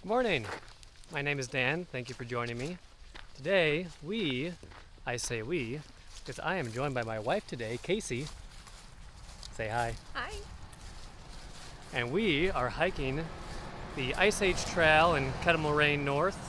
Good morning. My name is Dan. Thank you for joining me. Today, I say we, because I am joined by my wife today, Casey. Say hi. Hi. And we are hiking the Ice Age Trail in Kettle Moraine North.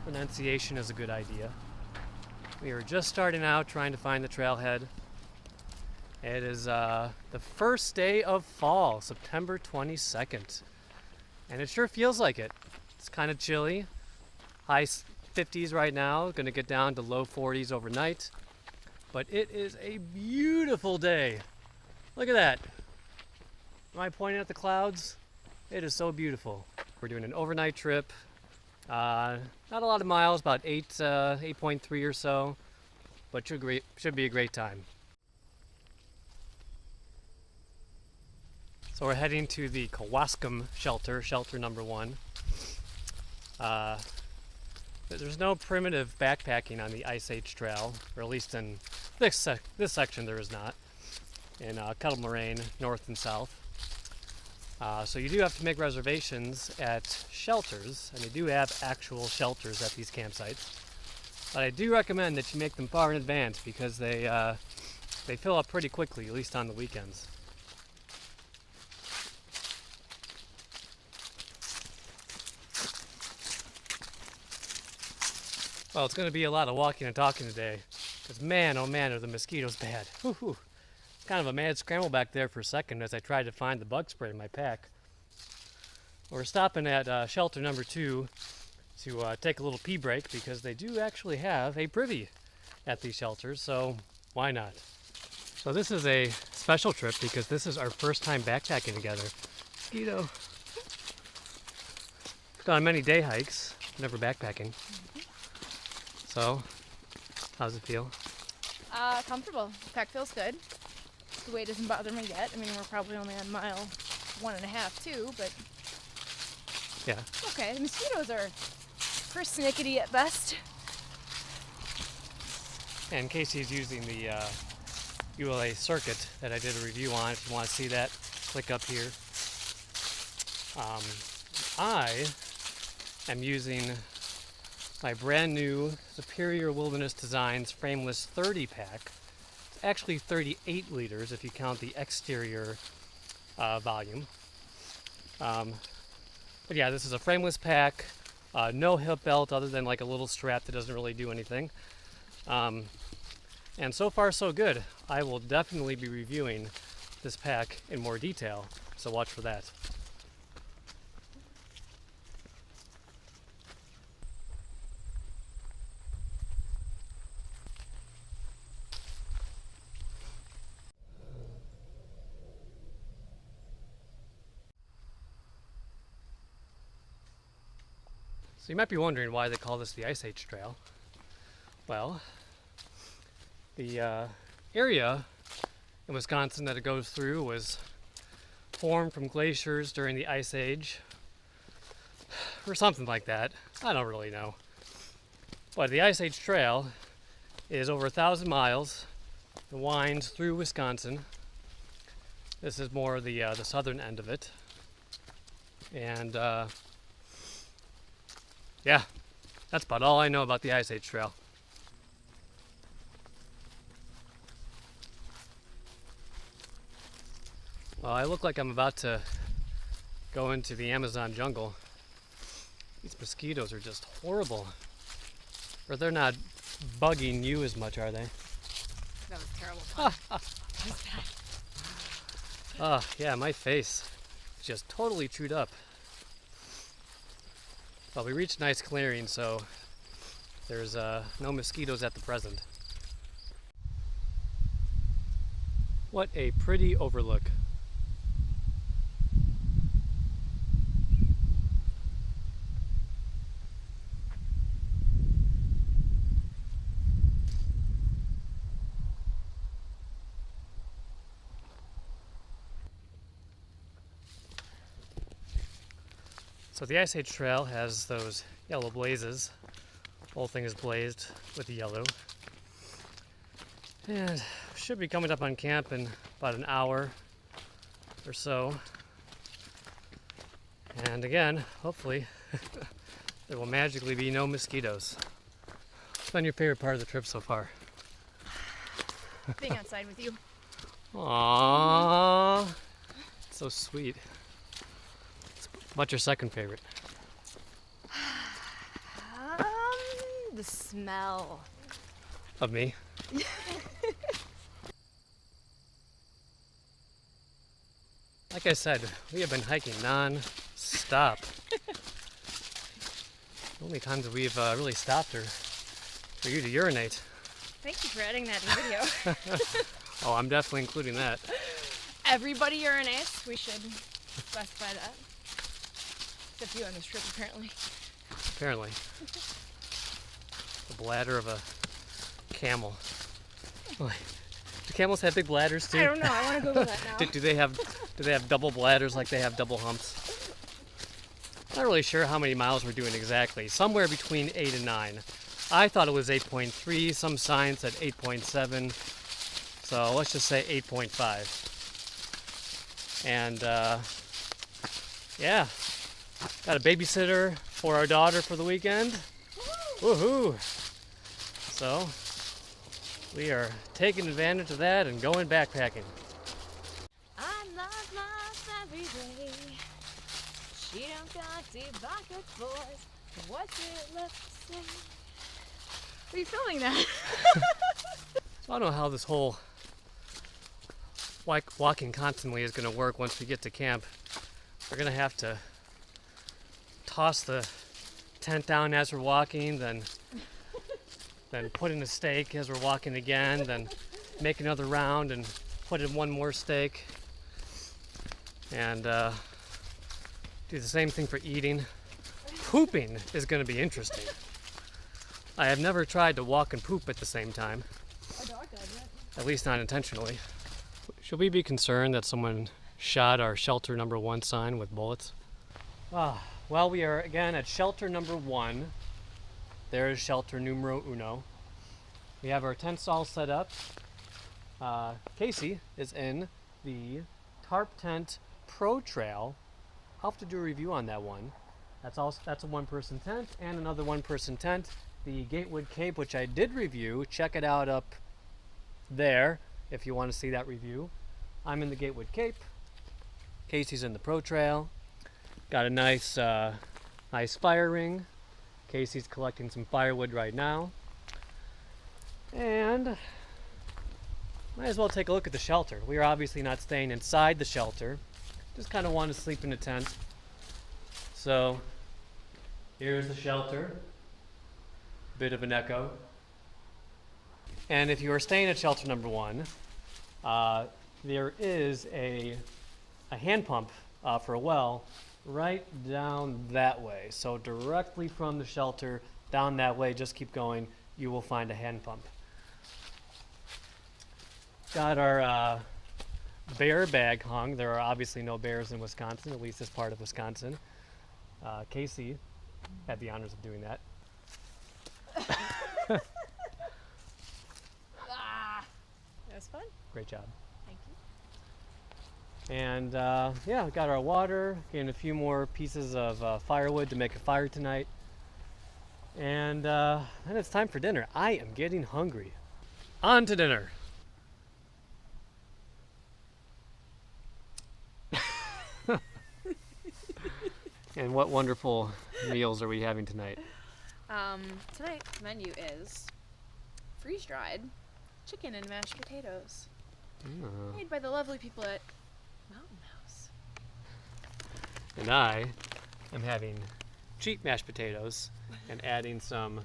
Pronunciation is a good idea. We are just starting out trying to find the trailhead. It is the first day of fall, September 22nd. And it sure feels like it. It's kind of chilly. High 50s right now, going to get down to low 40s overnight. But it is a beautiful day. Look at that. Am I pointing at the clouds? It is so beautiful. We're doing an overnight trip. Not a lot of miles, about 8.3 or so. But should be a great time. So we're heading to the Kewaskum shelter number 1. There's no primitive backpacking on the Ice Age Trail, or at least in this section there is not, in Kettle Moraine, north and south. So you do have to make reservations at shelters, and they do have actual shelters at these campsites. But I do recommend that you make them far in advance because they fill up pretty quickly, at least on the weekends. Well, it's going to be a lot of walking and talking today, because man, oh man, are the mosquitoes bad. Whew. Kind of a mad scramble back there for a second as I tried to find the bug spray in my pack. We're stopping at shelter number 2 to take a little pee break because they do actually have a privy at these shelters, so why not? So this is a special trip because this is our first time backpacking together. Mosquito. We've done many day hikes, never backpacking. So, how's it feel? Comfortable. The pack feels good. The weight doesn't bother me yet. I mean, we're probably only on mile 1.5, 2, but Yeah. okay. The mosquitoes are persnickety at best. And Casey's using the ULA Circuit that I did a review on. If you want to see that, click up here. I am using my brand new Superior Wilderness Designs Frameless 30 pack. It's actually 38 liters if you count the exterior volume. But yeah, this is a frameless pack, no hip belt other than like a little strap that doesn't really do anything. And so far so good. I will definitely be reviewing this pack in more detail, so watch for that. So you might be wondering why they call this the Ice Age Trail. Well, the area in Wisconsin that it goes through was formed from glaciers during the Ice Age, or something like that. I don't really know. But the Ice Age Trail is over 1,000 miles. It winds through Wisconsin. This is more the southern end of it. And yeah, that's about all I know about the Ice Age Trail. Well, I look like I'm about to go into the Amazon jungle. These mosquitoes are just horrible. Or they're not bugging you as much, are they? That was terrible fun. That was bad. Oh, yeah, my face is just totally chewed up. Well, we reached a nice clearing, so there's no mosquitoes at the present. What a pretty overlook. So the Ice Age Trail has those yellow blazes. The whole thing is blazed with the yellow. And should be coming up on camp in about an hour or so. And again, hopefully, there will magically be no mosquitoes. What's been your favorite part of the trip so far? Being outside with you. Aww, so sweet. What's your second favorite? The smell. Of me? Like I said, we have been hiking non-stop. The only times that we've really stopped are for you to urinate. Thank you for adding that in video. Oh, I'm definitely including that. Everybody urinates. We should specify that. Except you on this trip, apparently. Apparently. The bladder of a camel. Do camels have big bladders too? I don't know. I want to Google that now. Do they have double bladders like they have double humps? Not really sure how many miles we're doing exactly. Somewhere between 8 and 9. I thought it was 8.3. Some signs said 8.7. So let's just say 8.5. And yeah, got a babysitter for our daughter for the weekend. Woohoo! So we are taking advantage of that and going backpacking. I love life every day. She don't got deep pockets, boys. What's it left to say? Are you filming that? So I don't know how this whole walking constantly is going to work once we get to camp. We're going to have to toss the tent down as we're walking, then put in a stake as we're walking again, then make another round and put in one more stake, and do the same thing for eating. Pooping is going to be interesting. I have never tried to walk and poop at the same time. Our dog does it. At least not intentionally. Should we be concerned that someone shot our shelter number 1 sign with bullets? Well, we are again at shelter number 1. There is shelter numero uno. We have our tents all set up. Casey is in the Tarptent ProTrail. I'll have to do a review on that one. That's a 1-person tent and another 1-person tent. The Gatewood Cape, which I did review, check it out up there if you want to see that review. I'm in the Gatewood Cape. Casey's in the ProTrail. Got a nice fire ring. Casey's collecting some firewood right now. And might as well take a look at the shelter. We are obviously not staying inside the shelter. Just kind of want to sleep in a tent. So here's the shelter. Bit of an echo. And if you are staying at shelter number 1, there is a hand pump for a well right down that way. So directly from the shelter down that way, just keep going, you will find a hand pump. Got our bear bag hung. There are obviously no bears in Wisconsin, at least this part of Wisconsin. Casey had the honors of doing that. That was fun. Great job. Thank you. And yeah, got our water, getting a few more pieces of firewood to make a fire tonight. And then it's time for dinner. I am getting hungry. On to dinner. And what wonderful meals are we having tonight? Tonight's menu is freeze-dried chicken and mashed potatoes, made by the lovely people at Mountain House. And I am having cheap mashed potatoes and adding some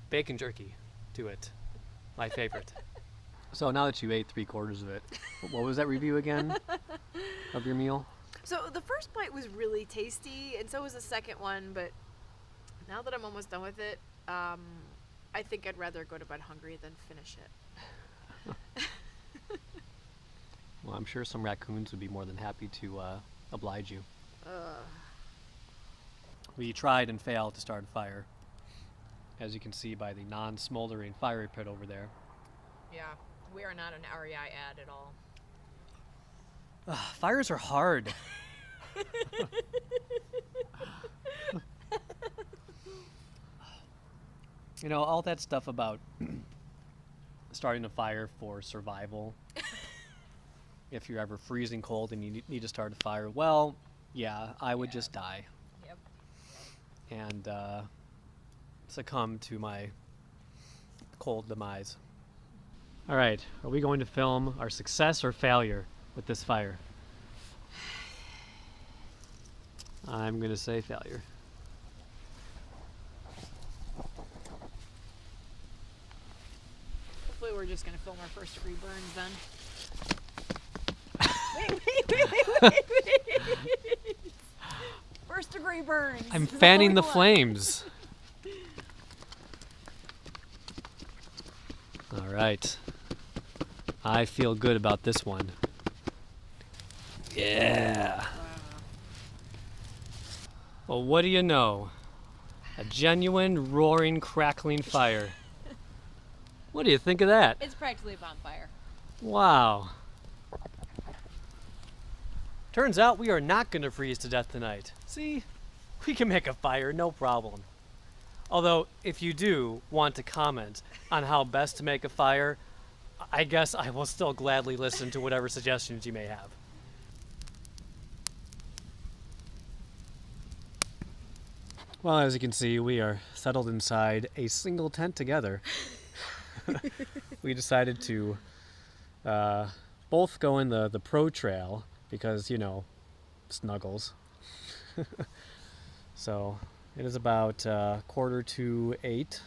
bacon jerky to it. My favorite. So now that you ate 3/4 of it, what was that review again of your meal? So the first bite was really tasty, and so was the second one, but now that I'm almost done with it, I think I'd rather go to bed hungry than finish it. Well, I'm sure some raccoons would be more than happy to oblige you. We tried and failed to start a fire, as you can see by the non-smoldering fire pit over there. Yeah, we are not an REI ad at all. Fires are hard. You know, all that stuff about starting a fire for survival. If you're ever freezing cold and you need to start a fire, well, yeah, I would just die. Yep. And succumb to my cold demise. All right, are we going to film our success or failure with this fire? I'm going to say failure. Hopefully we're just gonna film our first free burns then. wait. First degree burns. I'm Is that fanning the what we want? flames. All right. I feel good about this one. Yeah. Well, what do you know? A genuine, roaring, crackling fire. What do you think of that? It's practically a bonfire. Wow. Turns out we are not going to freeze to death tonight. See? We can make a fire, no problem. Although, if you do want to comment on how best to make a fire, I guess I will still gladly listen to whatever suggestions you may have. Well, as you can see, we are settled inside a single tent together. We decided to both go in the ProTrail because, you know, snuggles. So it is about 7:45,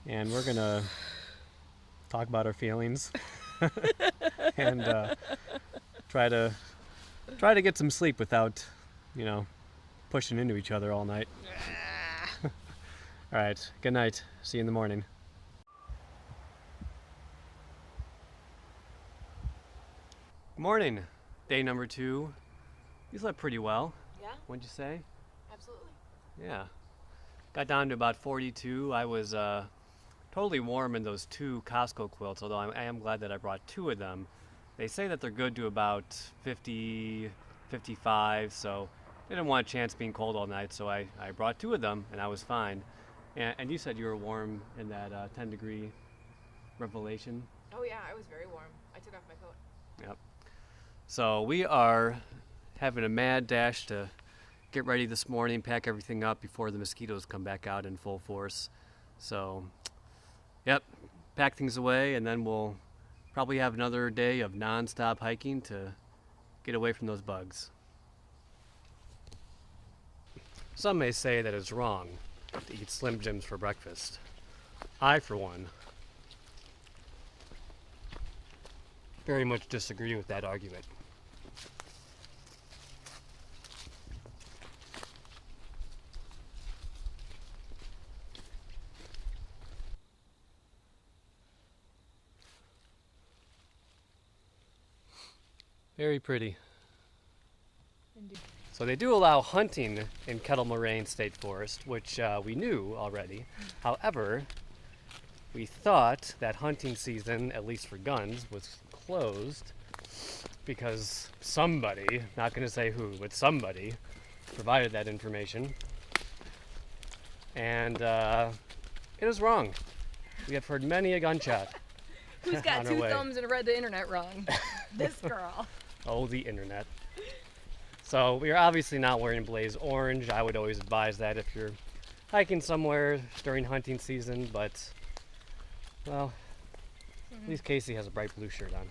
and we're gonna talk about our feelings and try to get some sleep without, you know, pushing into each other all night. All right, good night. See you in the morning. Morning. Day number 2. You slept pretty well. Yeah, What'd you say? absolutely. Yeah. Got down to about 42. I was totally warm in those 2 CostCo quilts, although I am glad that I brought 2 of them. They say that they're good to about 50, 55, so I didn't want a chance being cold all night, so I brought 2 of them, and I was fine. And you said you were warm in that 10-degree revelation. Oh yeah, I was very warm. I took off my coat. Yep. So we are having a mad dash to get ready this morning, pack everything up before the mosquitoes come back out in full force. So, yep, pack things away, and then we'll probably have another day of non-stop hiking to get away from those bugs. Some may say that it's wrong to eat Slim Jims for breakfast. I, for one, very much disagree with that argument. Very pretty. Indeed. So they do allow hunting in Kettle Moraine State Forest, which we knew already. However, we thought that hunting season, at least for guns, was closed because somebody, not going to say who, but somebody provided that information. And it is wrong. We have heard many a gunshot. Who's got On our 2 way. thumbs and read the internet wrong? This girl. Oh, the internet. So we are obviously not wearing blaze orange. I would always advise that if you're hiking somewhere during hunting season, but, well, at least Casey has a bright blue shirt on.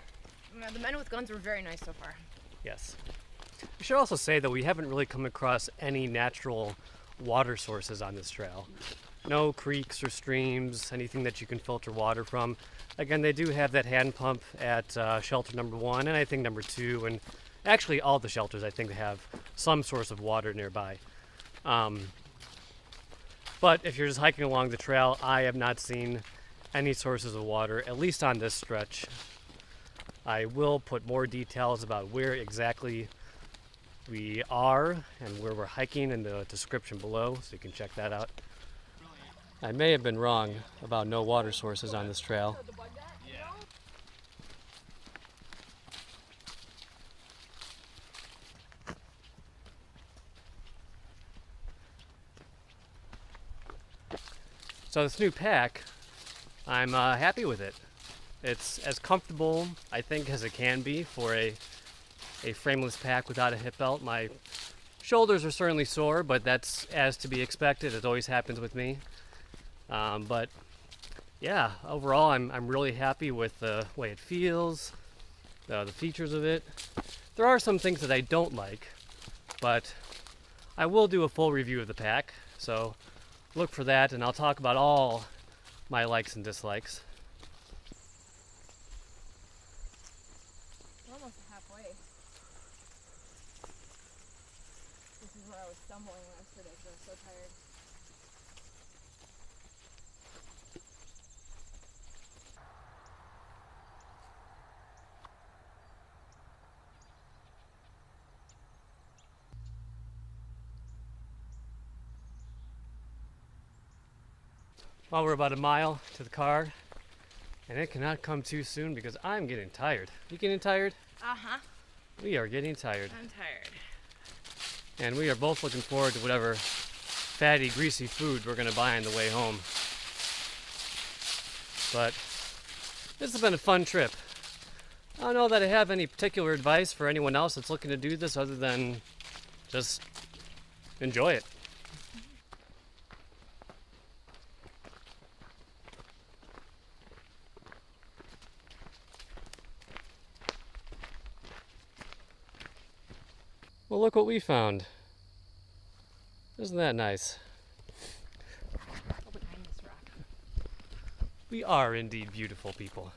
The men with guns were very nice so far. Yes. We should also say that we haven't really come across any natural water sources on this trail. No creeks or streams, anything that you can filter water from. Again, they do have that hand pump at shelter number 1 and I think number 2, and actually all the shelters I think have some source of water nearby. But if you're just hiking along the trail, I have not seen any sources of water, at least on this stretch. I will put more details about where exactly we are and where we're hiking in the description below, so you can check that out. I may have been wrong about no water sources on this trail. So this new pack, I'm happy with it. It's as comfortable, I think, as it can be for a frameless pack without a hip belt. My shoulders are certainly sore, but that's as to be expected. It always happens with me. But yeah, overall, I'm really happy with the way it feels, the features of it. There are some things that I don't like, but I will do a full review of the pack, so look for that, and I'll talk about all my likes and dislikes. We're almost halfway. This is where I was stumbling yesterday because I was so tired. Well, we're about a mile to the car, and it cannot come too soon because I'm getting tired. You getting tired? Uh-huh. We are getting tired. I'm tired. And we are both looking forward to whatever fatty, greasy food we're going to buy on the way home. But this has been a fun trip. I don't know that I have any particular advice for anyone else that's looking to do this other than just enjoy it. Well, look what we found. Isn't that nice? All behind this rock. We are indeed beautiful people.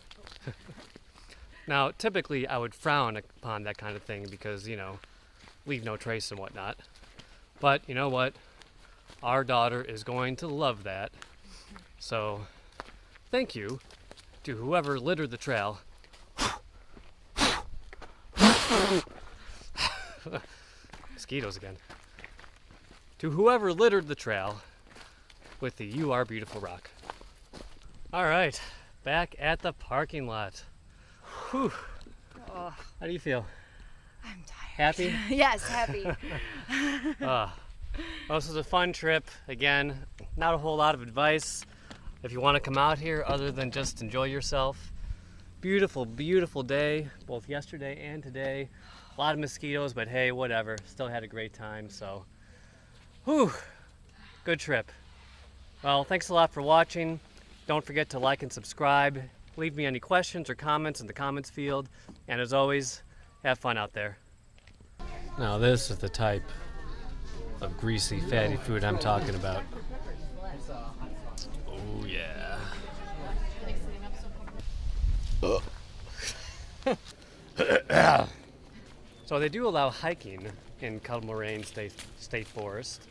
Now, typically I would frown upon that kind of thing because, you know, leave no trace and whatnot. But you know what? Our daughter is going to love that. So, thank you to whoever littered the trail. Mosquitoes again. To whoever littered the trail with the You Are Beautiful rock. All right, back at the parking lot. Whew. Oh, How do you feel? I'm tired. Happy? Yes, happy. Well, this was a fun trip. Again, not a whole lot of advice if you want to come out here other than just enjoy yourself. Beautiful, beautiful day, both yesterday and today. A lot of mosquitoes, but hey, whatever. Still had a great time, so. Whew, good trip. Well, thanks a lot for watching. Don't forget to like and subscribe. Leave me any questions or comments in the comments field. And as always, have fun out there. Now this is the type of greasy, fatty food I'm talking about. Oh yeah. So they do allow hiking in Kettle Moraine State Forest.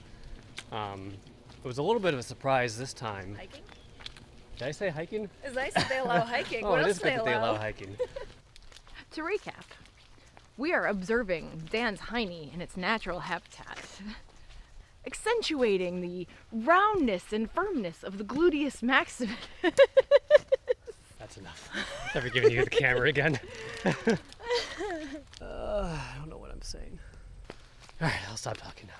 It was a little bit of a surprise this time. Hiking? Did I say hiking? It's nice that they allow hiking. Oh, What it else is do good they that they allow? allow hiking. To recap, we are observing Dan's hiney in its natural habitat, accentuating the roundness and firmness of the gluteus maximus. That's enough. Never giving you the camera again. I don't know what I'm saying. All right, I'll stop talking now.